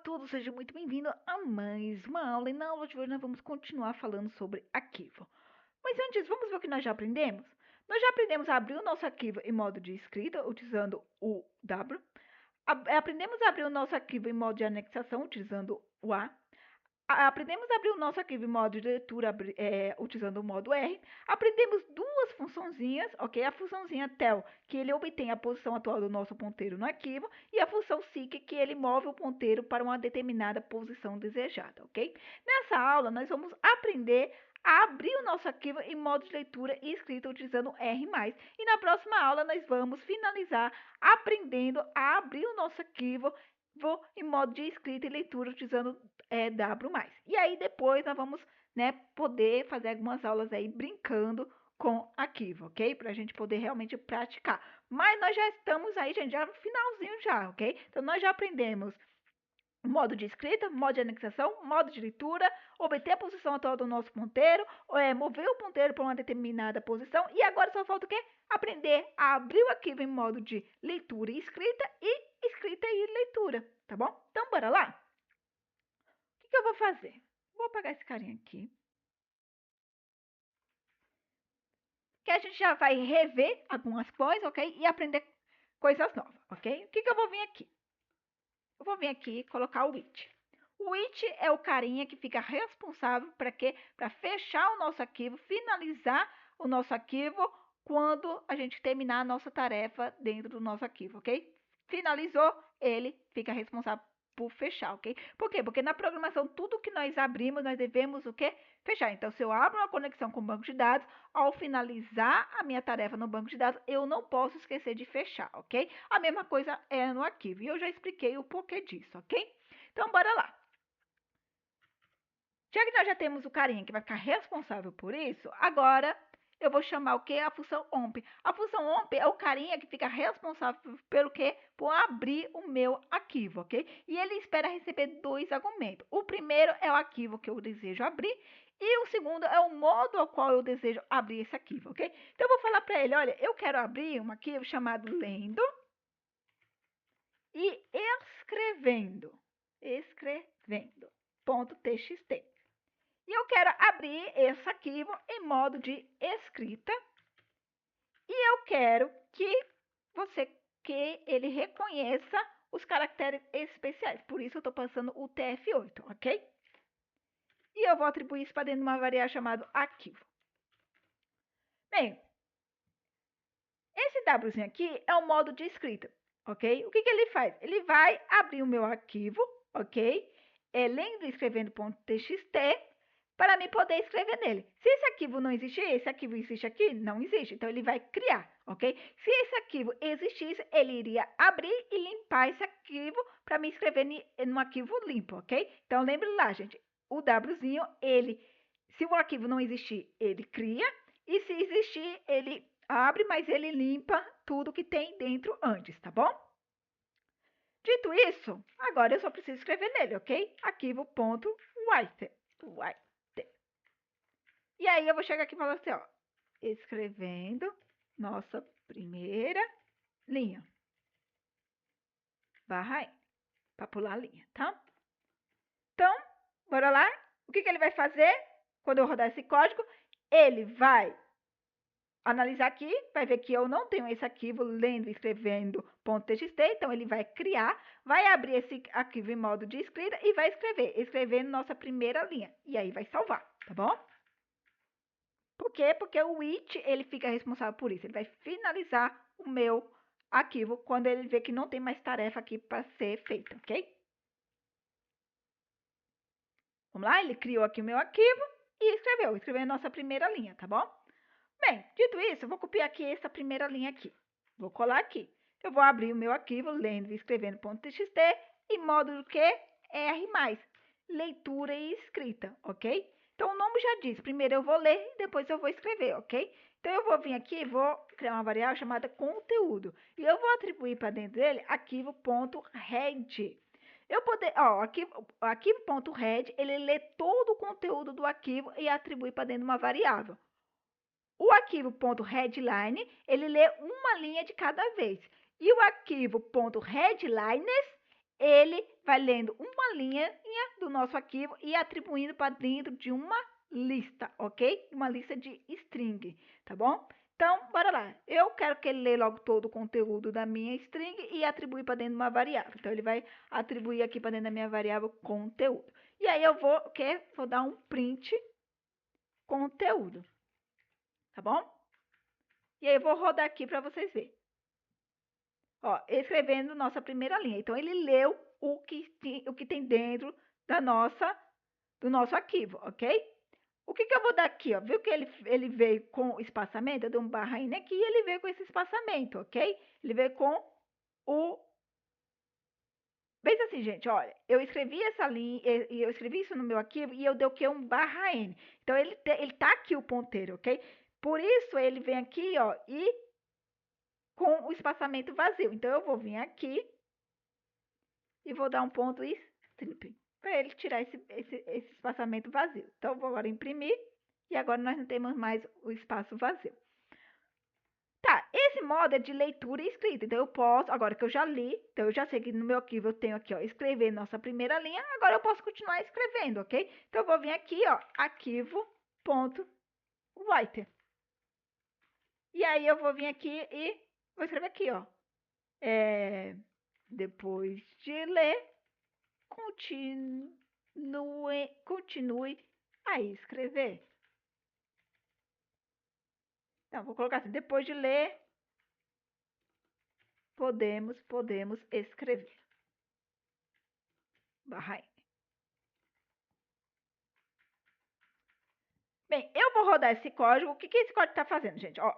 todos, seja muito bem-vindo a mais uma aula. E na aula de hoje nós vamos continuar falando sobre arquivo. Mas antes, vamos ver o que nós já aprendemos? Nós já aprendemos a abrir o nosso arquivo em modo de escrita, utilizando o W. Aprendemos a abrir o nosso arquivo em modo de anexação, utilizando o A. Aprendemos a abrir o nosso arquivo em modo de leitura, utilizando o modo R. Aprendemos duas funçãozinhas, ok? A funçãozinha tel, que ele obtém a posição atual do nosso ponteiro no arquivo, e a função seek, que ele move o ponteiro para uma determinada posição desejada, ok? Nessa aula, nós vamos aprender a abrir o nosso arquivo em modo de leitura e escrita utilizando R+. E na próxima aula, nós vamos finalizar aprendendo a abrir o nosso arquivo em modo de escrita e leitura utilizando W+. E aí depois nós vamos, né, poder fazer algumas aulas aí brincando com arquivo, ok? Para a gente poder realmente praticar. Mas nós já estamos aí, gente, já no finalzinho já, ok? Então nós já aprendemos modo de escrita, modo de anexação, modo de leitura, obter a posição atual do nosso ponteiro, mover o ponteiro para uma determinada posição, e agora só falta o quê? Aprender a abrir o arquivo em modo de leitura e escrita e leitura, tá bom? Então, bora lá? O que eu vou fazer? Vou apagar esse carinha aqui. Que a gente já vai rever algumas coisas, ok? E aprender coisas novas, ok? O que eu vou vir aqui? Eu vou vir aqui e colocar o it. O it é o carinha que fica responsável para quê? Para fechar o nosso arquivo, finalizar o nosso arquivo quando a gente terminar a nossa tarefa dentro do nosso arquivo, ok? Finalizou, ele fica responsável por fechar, ok? Por quê? Porque na programação, tudo que nós abrimos, nós devemos o quê? Fechar. Então, se eu abro uma conexão com o banco de dados, ao finalizar a minha tarefa no banco de dados, eu não posso esquecer de fechar, ok? A mesma coisa é no arquivo. E eu já expliquei o porquê disso, ok? Então, bora lá. Já que nós já temos o carinha que vai ficar responsável por isso, agora eu vou chamar o quê? A função omp. A função omp é o carinha que fica responsável pelo quê? Por abrir o meu arquivo, ok? E ele espera receber dois argumentos. O primeiro é o arquivo que eu desejo abrir e o segundo é o modo ao qual eu desejo abrir esse arquivo, ok? Então eu vou falar para ele, olha, eu quero abrir um arquivo chamado lendo e escrevendo.txt. E eu quero abrir esse arquivo em modo de escrita. E eu quero que ele reconheça os caracteres especiais. Por isso eu estou passando o TF8, ok? E eu vou atribuir isso para dentro de uma variável chamada arquivo. Bem, esse Wzinho aqui é o modo de escrita, ok? O que ele faz? Ele vai abrir o meu arquivo, ok? Lendo e escrevendo.txt, para mim poder escrever nele. Se esse arquivo não existir, esse arquivo existe aqui? Não existe. Então, ele vai criar, ok? Se esse arquivo existisse, ele iria abrir e limpar esse arquivo para me escrever no arquivo limpo, ok? Então, lembre lá, gente, o Wzinho, se o arquivo não existir, ele cria, e se existir, ele abre, mas ele limpa tudo que tem dentro antes, tá bom? Dito isso, agora eu só preciso escrever nele, ok? Arquivo.write. E aí eu vou chegar aqui e falar assim, ó, escrevendo nossa primeira linha. Barra N, para pular a linha, tá? Então, bora lá? O que ele vai fazer quando eu rodar esse código? Ele vai analisar aqui, vai ver que eu não tenho esse arquivo lendo e escrevendo.txt, então ele vai criar, vai abrir esse arquivo em modo de escrita e vai escrevendo nossa primeira linha. E aí vai salvar, tá bom? Por quê? Porque o it, ele fica responsável por isso. Ele vai finalizar o meu arquivo quando ele vê que não tem mais tarefa aqui para ser feita, ok? Vamos lá? Ele criou aqui o meu arquivo e escreveu a nossa primeira linha, tá bom? Bem, dito isso, eu vou copiar aqui essa primeira linha aqui. Vou colar aqui. Eu vou abrir o meu arquivo lendo e escrevendo.txt em modo do que? R+, leitura e escrita, ok? Então, o nome já diz, primeiro eu vou ler e depois eu vou escrever, ok? Então, eu vou vir aqui e vou criar uma variável chamada conteúdo. E eu vou atribuir para dentro dele arquivo.read. Arquivo.read, ele lê todo o conteúdo do arquivo e atribui para dentro de uma variável. O arquivo.readline, ele lê uma linha de cada vez. E o arquivo.readlines, ele vai lendo uma linha do nosso arquivo e atribuindo para dentro de uma lista, ok? Uma lista de string, tá bom? Então, bora lá. Eu quero que ele leia logo todo o conteúdo da minha string e atribuir para dentro de uma variável. Então, ele vai atribuir aqui para dentro da minha variável conteúdo. E aí, eu vou dar um print conteúdo, tá bom? E aí, eu vou rodar aqui para vocês verem. Ó, escrevendo nossa primeira linha. Então, ele leu o que tem dentro do nosso arquivo, ok? O que eu vou dar aqui, ó? Viu que ele veio com espaçamento? Eu dei um barra N aqui e ele veio com esse espaçamento, ok? Ele veio com o... Pensa assim, gente, olha, eu escrevi essa linha, eu escrevi isso no meu arquivo e eu dei o que? Um barra N. Então, ele tá aqui o ponteiro, ok? Por isso, ele vem aqui, ó, e com o espaçamento vazio. Então, eu vou vir aqui e vou dar um ponto strip para ele tirar esse espaçamento vazio. Então, eu vou agora imprimir e agora nós não temos mais o espaço vazio. Tá, esse modo é de leitura e escrita. Então, eu posso, agora que eu já li, então eu já sei que no meu arquivo eu tenho aqui, ó, escrever nossa primeira linha, agora eu posso continuar escrevendo, ok? Então, eu vou vir aqui, ó, arquivo.writer. E aí, eu vou vir aqui e vou escrever aqui, ó. Depois de ler, continue a escrever. Então, vou colocar assim, depois de ler, podemos escrever. Barra N. Bem, eu vou rodar esse código. O que esse código está fazendo, gente? Ó,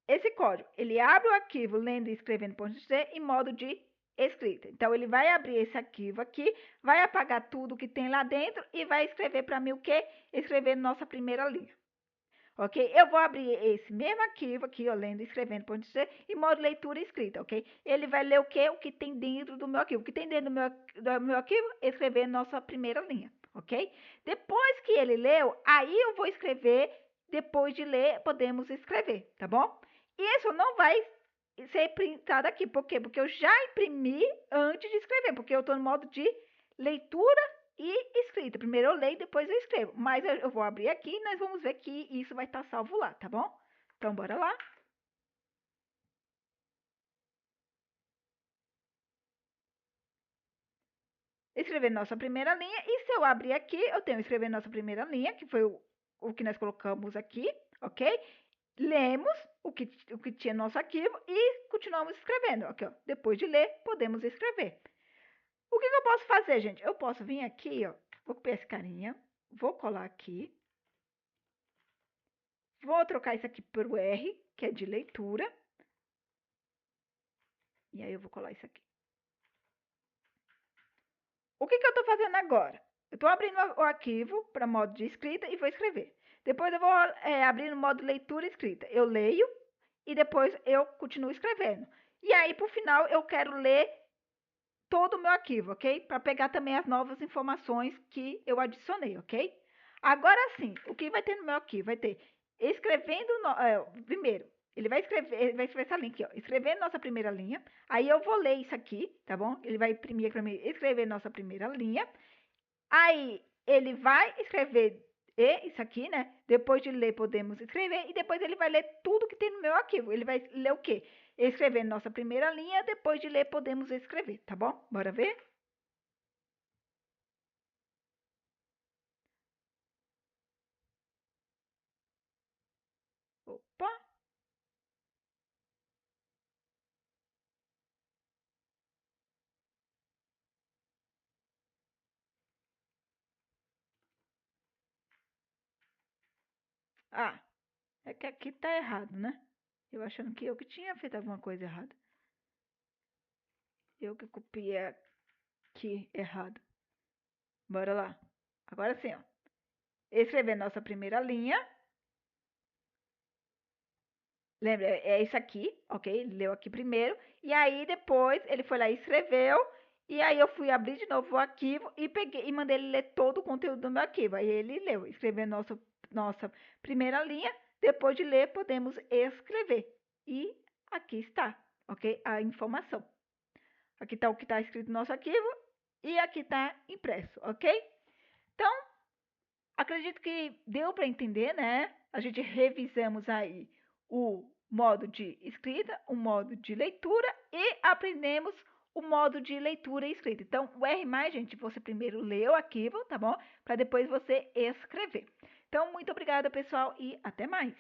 esse código, ele abre o arquivo lendo e escrevendo.c em modo de escrita. Então, ele vai abrir esse arquivo aqui, vai apagar tudo que tem lá dentro e vai escrever para mim o quê? Escrever nossa primeira linha. Ok? Eu vou abrir esse mesmo arquivo aqui, ó, lendo e escrevendo.c em modo leitura e escrita, ok? Ele vai ler o quê? O que tem dentro do meu arquivo. O que tem dentro do meu arquivo? Escrever nossa primeira linha, ok? Depois que ele leu, aí eu vou escrever, depois de ler, podemos escrever, tá bom? Isso não vai ser printado aqui. Por quê? Porque eu já imprimi antes de escrever, porque eu estou no modo de leitura e escrita. Primeiro eu leio, depois eu escrevo. Mas eu vou abrir aqui e nós vamos ver que isso vai estar salvo lá, tá bom? Então, bora lá. Escrever nossa primeira linha. E se eu abrir aqui, eu tenho escrever nossa primeira linha, que foi o que nós colocamos aqui, ok? Lemos o que tinha no nosso arquivo e continuamos escrevendo. Aqui, ó. Depois de ler, podemos escrever. O que eu posso fazer, gente? Eu posso vir aqui, ó. Vou copiar esse carinha. Vou colar aqui. Vou trocar isso aqui por o R, que é de leitura. E aí eu vou colar isso aqui. O que eu estou fazendo agora? Eu estou abrindo o arquivo para modo de escrita e vou escrever. Depois eu vou abrir no modo leitura e escrita. Eu leio e depois eu continuo escrevendo. E aí, por final, eu quero ler todo o meu arquivo, ok? Para pegar também as novas informações que eu adicionei, ok? Agora sim, o que vai ter no meu arquivo? Vai ter escrevendo, primeiro, ele vai escrever essa linha aqui, ó, escrever nossa primeira linha. Aí eu vou ler isso aqui, tá bom? Ele vai imprimir aqui para mim, escrever nossa primeira linha. Aí ele vai escrever isso aqui, né? Depois de ler, podemos escrever. E depois ele vai ler tudo que tem no meu arquivo. Ele vai ler o quê? Escrever nossa primeira linha. Depois de ler, podemos escrever, tá bom? Bora ver? Opa! Ah, é que aqui tá errado, né? Eu achando que eu que tinha feito alguma coisa errada. Eu que copiei aqui errado. Bora lá. Agora sim, ó. Escrever nossa primeira linha. Lembra, é isso aqui, ok? Ele leu aqui primeiro. E aí depois ele foi lá e escreveu. E aí eu fui abrir de novo o arquivo e peguei e mandei ele ler todo o conteúdo do meu arquivo. Aí ele leu, escreveu nossa primeira linha. Depois de ler, podemos escrever. E aqui está, ok? A informação. Aqui está o que está escrito no nosso arquivo e aqui está impresso, ok? Então, acredito que deu para entender, né? A gente revisamos aí o modo de escrita, o modo de leitura e aprendemos o modo de leitura e escrita. Então, o R+, gente, você primeiro lê o arquivo, tá bom? Para depois você escrever. Então, muito obrigada, pessoal, e até mais!